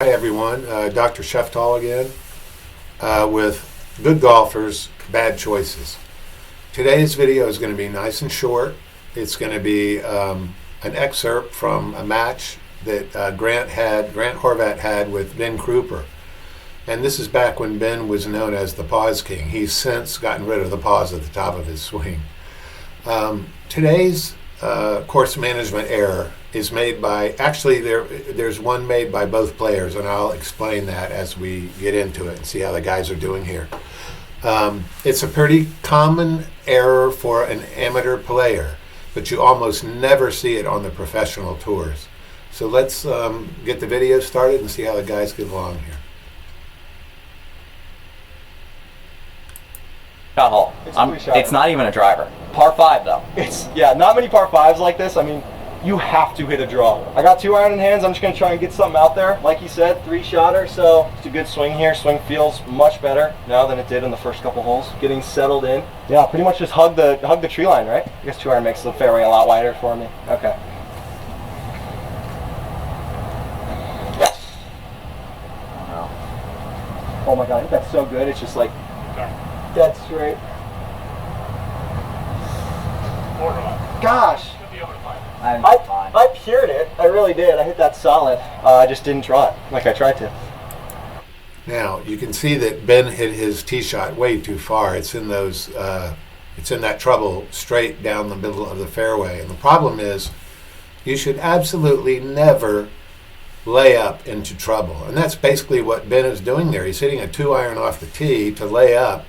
Hi everyone, Dr. Sheftal again with Good Golfers, Bad Choices. Today's video is going to be nice and short. It's going to be an excerpt from a match that Grant Horvat had with Ben Kruper. And this is back when Ben was known as the Pause King. He's since gotten rid of the pause at the top of his swing. Today's course management error is made by, actually there's one made by both players, and I'll explain that as we get into it and see how the guys are doing here. It's a pretty common error for an amateur player, but you almost never see it on the professional tours. So let's get the video started and see how the guys get along here. Shot hole. It's not even a driver. Par 5 though. Yeah, not many par 5s like this. I mean, you have to hit a draw. I got 2 iron in hands. I'm just going to try and get something out there. Like you said, 3-shotter, so it's a good swing here. Swing feels much better now than it did in the first couple holes. Getting settled in. Yeah, pretty much just hug the tree line, right? I guess 2 iron makes the fairway a lot wider for me. Okay. Oh my god, that's so good. It's just like dead straight. Gosh. I pured it. I really did. I hit that solid. I just didn't draw it like I tried to. Now you can see that Ben hit his tee shot way too far. It's in those. It's in that trouble straight down the middle of the fairway. And the problem is, you should absolutely never lay up into trouble. And that's basically what Ben is doing there. He's hitting a 2 iron off the tee to lay up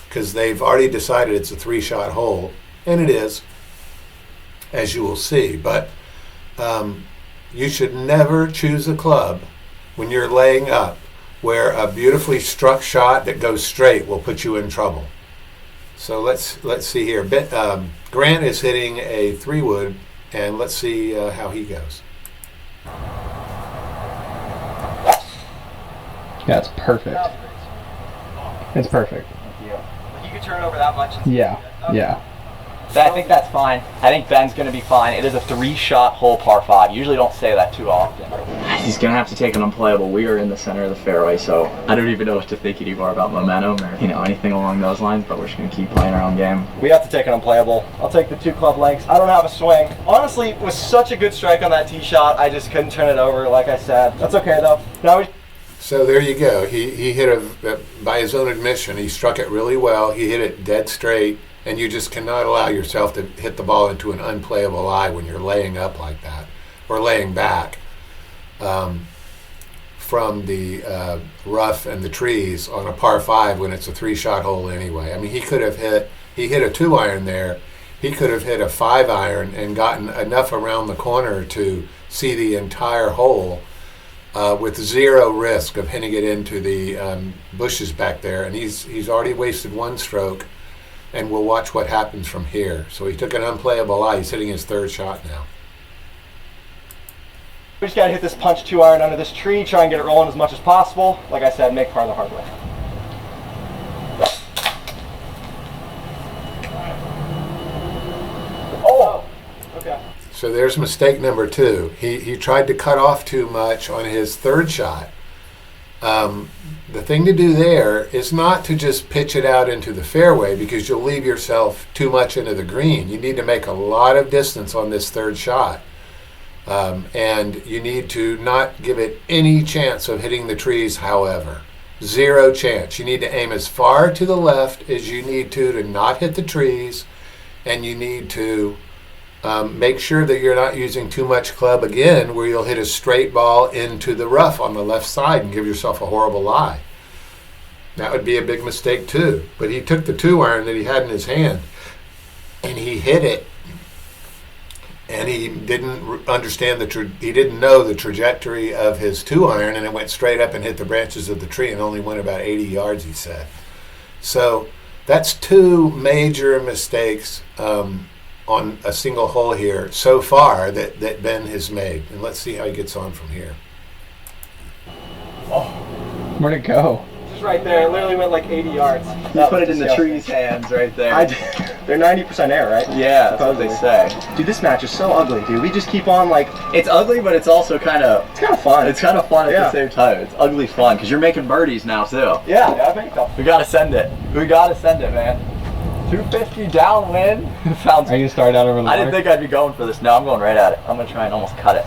because they've already decided it's a 3-shot hole, and it is, as you will see. But you should never choose a club when you're laying up where a beautifully struck shot that goes straight will put you in trouble. So let's see here. Grant is hitting a 3-wood, and let's see how he goes. Yeah, it's perfect. It's perfect. Thank you. You could turn over that much. Yeah, yeah. I think that's fine. I think Ben's going to be fine. It is a 3-shot hole par 5. Usually don't say that too often. He's going to have to take an unplayable. We are in the center of the fairway, so I don't even know what to think anymore about momentum or anything along those lines, but we're just going to keep playing our own game. We have to take an unplayable. I'll take the 2 club lengths. I don't have a swing. Honestly, it was such a good strike on that tee shot. I just couldn't turn it over, like I said. That's okay, though. Now So there you go. He hit by his own admission, he struck it really well. He hit it dead straight, and you just cannot allow yourself to hit the ball into an unplayable lie when you're laying up like that, or laying back from the rough and the trees on a par 5 when it's a 3-shot hole anyway. I mean, he hit a 2 iron there. He could have hit a 5 iron and gotten enough around the corner to see the entire hole with 0 risk of hitting it into the bushes back there. And he's already wasted 1 stroke, and we'll watch what happens from here. So he took an unplayable lie. He's hitting his 3rd shot now. we just got to hit this punch 2 iron under this tree, try and get it rolling as much as possible. Like I said, make par the hard way. Oh, okay. So there's mistake number 2. He tried to cut off too much on his 3rd shot. The thing to do there is not to just pitch it out into the fairway, because you'll leave yourself too much into the green. You need to make a lot of distance on this 3rd shot. And you need to not give it any chance of hitting the trees, however. 0 chance. You need to aim as far to the left as you need to not hit the trees, and you need to make sure that you're not using too much club again, where you'll hit a straight ball into the rough on the left side and give yourself a horrible lie. That would be a big mistake too. But he took the 2 iron that he had in his hand, and he hit it, and he didn't understand he didn't know the trajectory of his 2 iron, and it went straight up and hit the branches of the tree and only went about 80 yards, he said. So that's 2 major mistakes on a single hole here so far that Ben has made. And let's see how he gets on from here. Oh, Where'd it go? just right there. It literally went like 80 yards. You put it in the tree's hands right there. I did. They're 90% air, right? Yeah, that's what they say. Dude, this match is so ugly, dude. We just keep on like. It's ugly, but it's also kind of. It's kind of fun. It's kind of fun at Yeah. the same time. It's ugly fun because you're making birdies now too. Yeah, I think so. We gotta send it. We gotta send it, man. 250 downwind. Sounds. Are you gonna start out over the I didn't water? think I'd be going for this. No, I'm going right at it. I'm gonna try and almost cut it.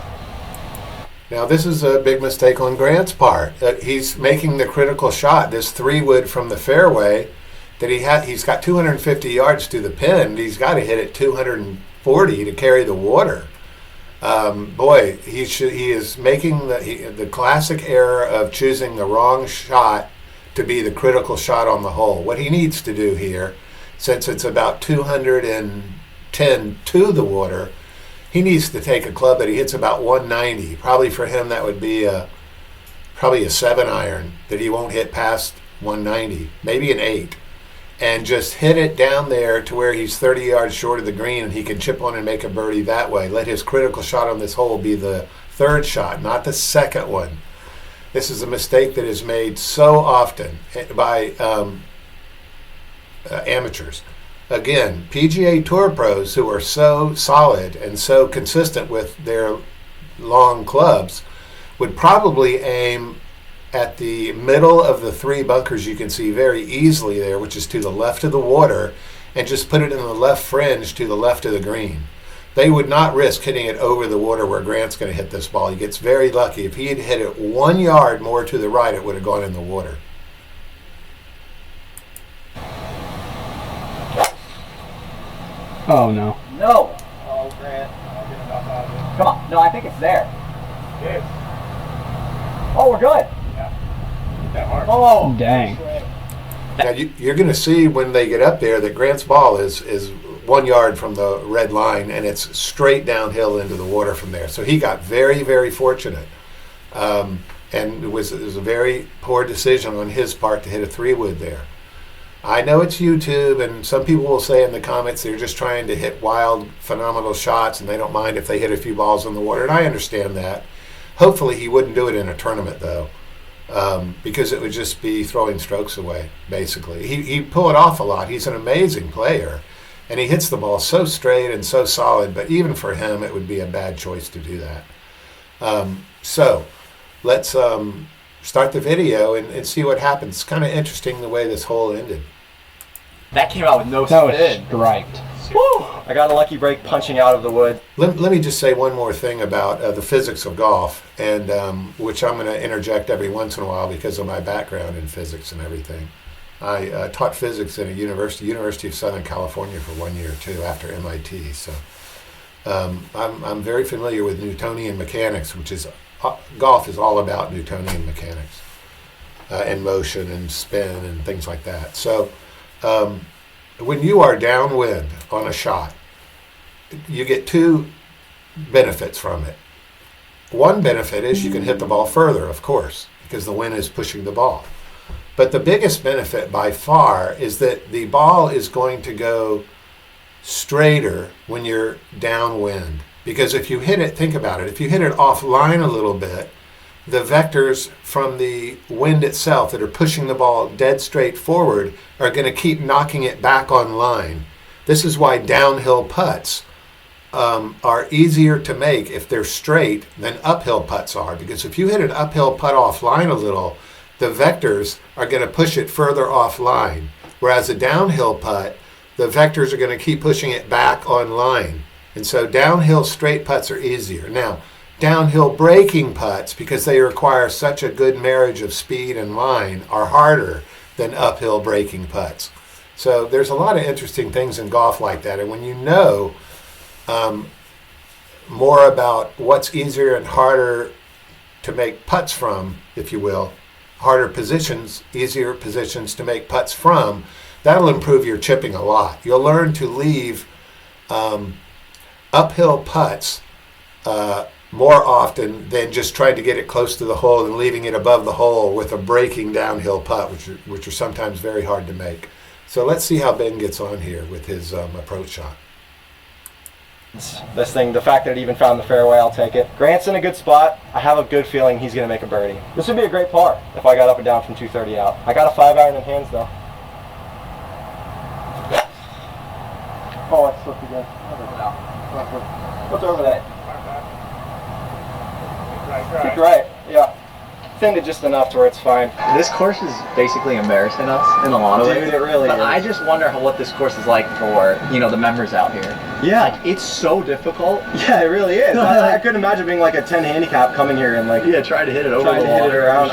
Now, this is a big mistake on Grant's part. He's making the critical shot, this 3-wood from the fairway, that he's got 250 yards to the pin. He's got to hit it 240 to carry the water. Boy, he is making the classic error of choosing the wrong shot to be the critical shot on the hole. What he needs to do here, since it's about 210 to the water, he needs to take a club that he hits about 190. Probably for him that would be probably a 7-iron that he won't hit past 190, maybe an 8, and just hit it down there to where he's 30 yards short of the green and he can chip on and make a birdie that way. Let his critical shot on this hole be the third shot, not the second one. This is a mistake that is made so often by amateurs. Again, PGA Tour pros who are so solid and so consistent with their long clubs would probably aim at the middle of the 3 bunkers you can see very easily there, which is to the left of the water, and just put it in the left fringe to the left of the green. They would not risk hitting it over the water where Grant's going to hit this ball. He gets very lucky. If he had hit it 1 yard more to the right, it would have gone in the water. Oh no. No. Oh, Grant. I'll get enough out of it. Come on. No, I think it's there. Good. Oh, we're good. Hit that hard. Oh. Dang. Now you're going to see when they get up there that Grant's ball is 1 yard from the red line, and it's straight downhill into the water from there. So he got very, very fortunate, and it was a very poor decision on his part to hit a 3-wood there. I know it's YouTube, and some people will say in the comments they're just trying to hit wild, phenomenal shots, and they don't mind if they hit a few balls in the water, and I understand that. Hopefully he wouldn't do it in a tournament, though, because it would just be throwing strokes away, basically. He'd pull it off a lot. He's an amazing player, and he hits the ball so straight and so solid, but even for him, it would be a bad choice to do that. So let's start the video and see what happens. It's kind of interesting the way this hole ended. That came out with no That was spin. striped. Woo! I got a lucky break punching out of the wood. Let me just say one more thing about the physics of golf, and which I'm going to interject every once in a while because of my background in physics and everything. I taught physics in a University of Southern California for 1 year too, after MIT. So I'm very familiar with Newtonian mechanics, which is golf is all about Newtonian mechanics and motion and spin and things like that. So when you are downwind on a shot, you get 2 benefits from it. One benefit is you can hit the ball further, of course, because the wind is pushing the ball. But the biggest benefit by far is that the ball is going to go straighter when you're downwind. Because if you hit it, think about it, if you hit it offline a little bit, the vectors from the wind itself that are pushing the ball dead straight forward are going to keep knocking it back on line. This is why downhill putts are easier to make if they're straight than uphill putts are. Because if you hit an uphill putt offline a little, the vectors are going to push it further offline. Whereas a downhill putt, the vectors are going to keep pushing it back on line. And so downhill straight putts are easier. Now, downhill breaking putts, because they require such a good marriage of speed and line, are harder than uphill breaking putts. So there's a lot of interesting things in golf like that. And when you know more about what's easier and harder to make putts from, if you will, harder positions, easier positions to make putts from, that'll improve your chipping a lot. You'll learn to leave uphill putts more often than just trying to get it close to the hole and leaving it above the hole with a breaking downhill putt, which are sometimes very hard to make. So let's see how Ben gets on here with his approach shot. This thing, the fact that it even found the fairway, I'll take it. Grant's in a good spot. I have a good feeling he's going to make a birdie. This would be a great par if I got up and down from 230 out. I got a 5-iron in hands though. What's over that? Kick right. Yeah. Thinned it just enough to where it's fine. This course is basically embarrassing us in a lot of ways. Dude, it really but is. I just wonder what this course is like for, the members out here. Yeah. Like, it's so difficult. Yeah, it really is. I couldn't imagine being like a 10 handicap coming here and like Try to hit it over trying the to hit water. it around.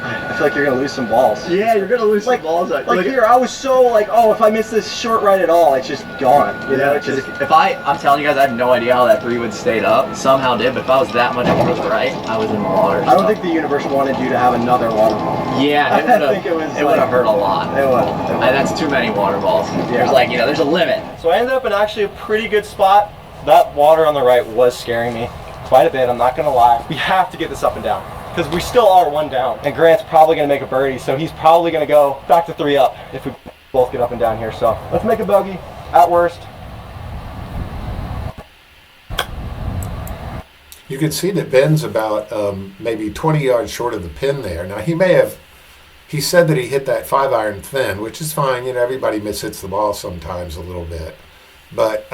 I feel like you're gonna lose some balls. Yeah, you're gonna lose Like- some balls. Like here, I was so like, oh, if I miss this short right at all, it's just gone. You know, it's just. if I'm telling you guys, I have no idea how that 3-wood stayed up. Somehow did, but if I was that much more to the right, I was in the water. I don't think the universe wanted you to have another water ball. Yeah, I think it was would have like- hurt a lot. It was. That's too many water balls. Yeah. There's a limit. So I ended up in actually a pretty good spot. That water on the right was scaring me quite a bit, I'm not gonna lie. We have to get this up and down because we still are 1 down. And Grant's probably gonna make a birdie, so he's probably gonna go back to 3 up if we both get up and down here. So let's make a bogey at worst. You can see that Ben's about maybe 20 yards short of the pin there. Now he said that he hit that 5-iron thin, which is fine. Everybody mishits the ball sometimes a little bit. But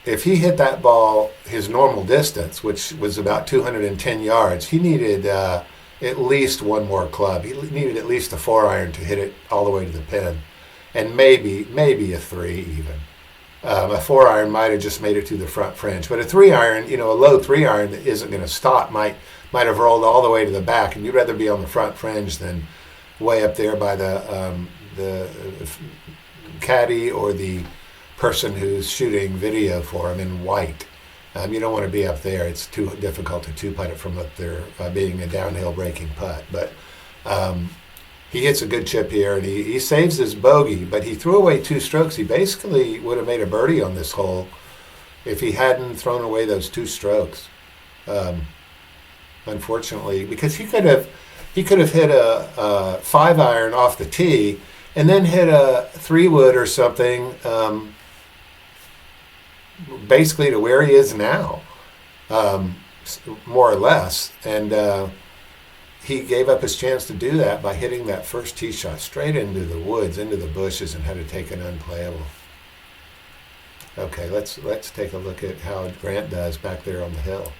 if he hit that ball his normal distance, which was about 210 yards, he needed at least one more club. He needed at least a 4-iron to hit it all the way to the pin, and maybe a 3 even. A 4-iron might have just made it to the front fringe, but a 3-iron, a low 3-iron that isn't going to stop might have rolled all the way to the back, and you'd rather be on the front fringe than way up there by the caddy or the person who's shooting video for him in white. You don't want to be up there. It's too difficult to two-putt it from up there being a downhill breaking putt. But he hits a good chip here, and he saves his bogey, but he threw away 2 strokes. He basically would have made a birdie on this hole if he hadn't thrown away those 2 strokes. Unfortunately, because he could have hit a 5-iron off the tee and then hit a 3-wood or something, basically to where he is now, more or less. And he gave up his chance to do that by hitting that first tee shot straight into the woods, into the bushes, and had to take an unplayable. Okay, let's take a look at how Grant does back there on the hill.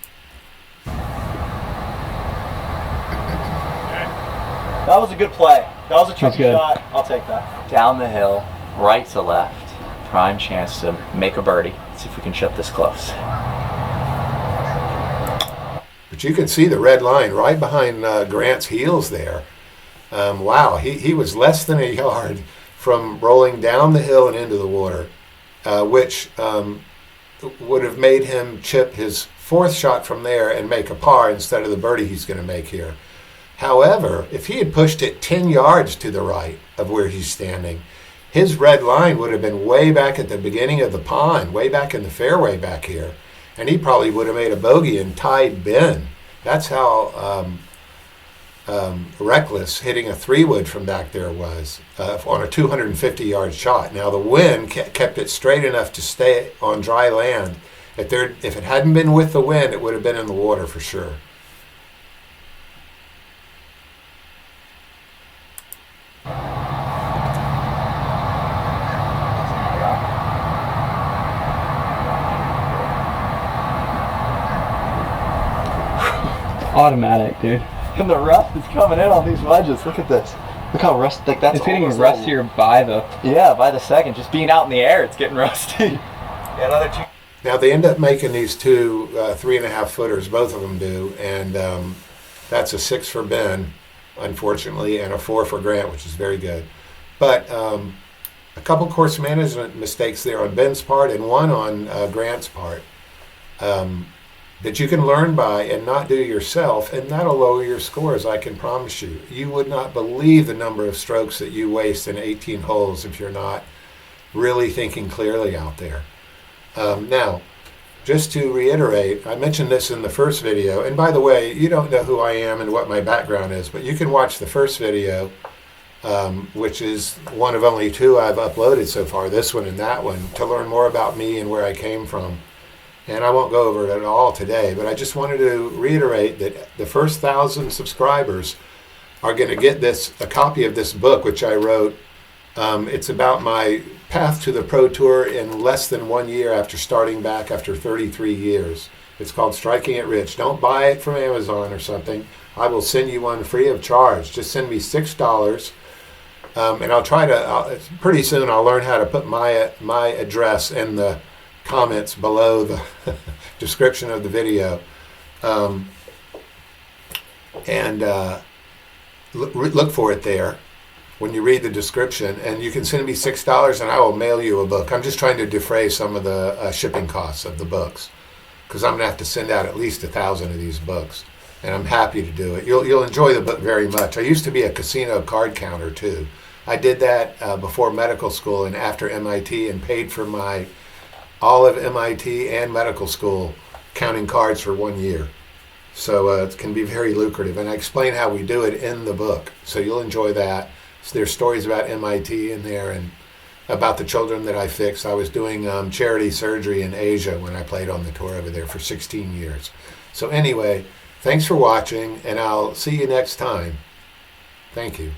That was a good play. That was a tricky good. shot. I'll take that. Down the hill, right to left. Prime chance to make a birdie. See if we can chip this close. But you can see the red line right behind Grant's heels there. Wow, he was less than a yard from rolling down the hill and into the water, which would have made him chip his 4th shot from there and make a par instead of the birdie he's going to make here. However, if he had pushed it 10 yards to the right of where he's standing, his red line would have been way back at the beginning of the pond, way back in the fairway back here, and he probably would have made a bogey and tied Ben. That's how reckless hitting a 3-wood from back there was on a 250-yard shot. Now the wind kept it straight enough to stay on dry land. If it hadn't been with the wind, it would have been in the water for sure. Automatic, dude. And the rust is coming in on these wedges. Look at this. Look how rusty. Like that's It's getting almost rustier by the. Yeah, by the second. Just being out in the air, it's getting rusty. Yeah, another 2. Now they end up making these 2 3.5 footers, both of them do, and that's a 6 for Ben, unfortunately, and a 4 for Grant, which is very good. But a couple course management mistakes there on Ben's part and one on Grant's part that you can learn by and not do yourself, and that'll lower your scores, I can promise you. You would not believe the number of strokes that you waste in 18 holes if you're not really thinking clearly out there. Now, just to reiterate, I mentioned this in the first video, and by the way, you don't know who I am and what my background is, but you can watch the first video, which is one of only 2 I've uploaded so far, this one and that one, to learn more about me and where I came from. And I won't go over it at all today, but I just wanted to reiterate that the first 1,000 subscribers are going to get a copy of this book, which I wrote. It's about my path to the Pro Tour in less than 1 year after starting back after 33 years. It's called Striking It Rich. Don't buy it from Amazon or something. I will send you one free of charge. Just send me $6, and I'll try to. Pretty soon, I'll learn how to put my address in the comments below the description of the video, and look for it there when you read the description. And you can send me $6, and I will mail you a book. I'm just trying to defray some of the shipping costs of the books, because I'm gonna have to send out at least 1,000 of these books. And I'm happy to do it. You'll enjoy the book very much. I used to be a casino card counter too. I did that before medical school and after MIT, and paid for all of MIT and medical school counting cards for 1 year. So it can be very lucrative. And I explain how we do it in the book. So you'll enjoy that. So there's stories about MIT in there and about the children that I fixed. I was doing charity surgery in Asia when I played on the tour over there for 16 years. So anyway, thanks for watching, and I'll see you next time. Thank you.